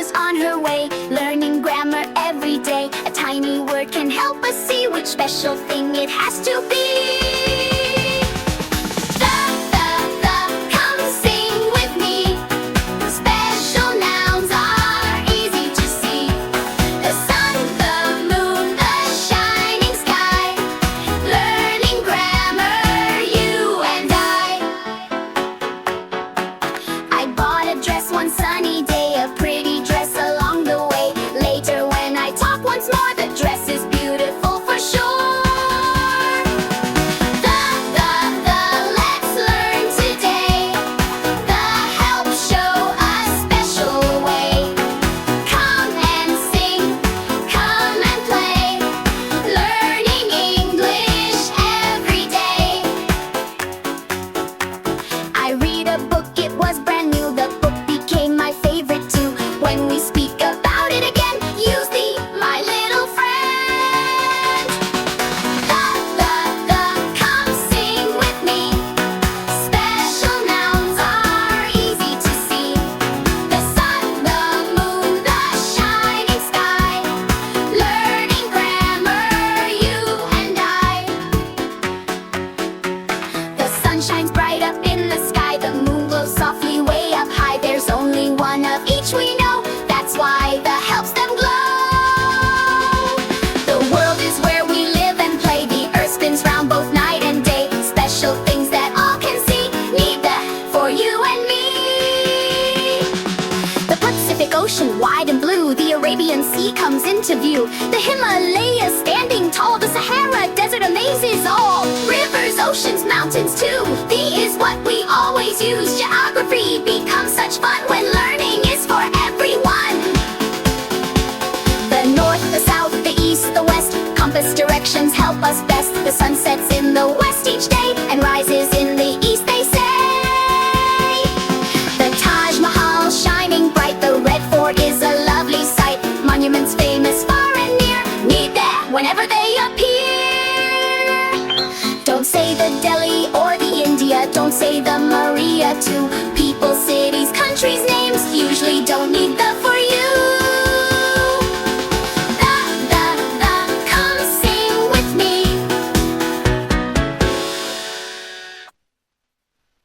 was on her way, learning grammar every day. A tiny word can help us see which special thing it has to be. Come sing with me. Special nouns are easy to see. The sun, the moon, the shining sky. Learning grammar, you and I bought a dress one sunny day, a pretty dress along the way. Later when I talk once more, the dress is beautiful for sure. Let's learn today. The help show a special way. Come and sing, come and play. Learning English every day. I read a book, it was brand new. The book became my favorite too. When we speak about it again, use the my little friend. Come sing with me. Special nouns are easy to see. The sun, the moon, the shining sky. Learning grammar, you and The sun shines bright up in the sky. The moon glows softly way up high. There's only one of each we know. That's why the helps them glow. The world is where we live and play. The earth spins round both night and day. Special things that all can see. Need that for you and me. The Pacific Ocean, wide and blue. The Arabian Sea comes into view. The Himalayas standing tall. The Sahara Desert amazes all. Rivers, oceans, mountains too. The is what we always use. Geography becomes such fun when learning is for everyone. The north, the south, the east, the west. Compass directions help us best. The sun sets in the west each day and rises in the east, they say. The Taj Mahal shining bright. The Red Fort is a lovely sight. Monuments famous far and near. Need that whenever they appear. Don't say the Delhi or the India. Don't say the Maria too. People, cities, countries' names usually don't need the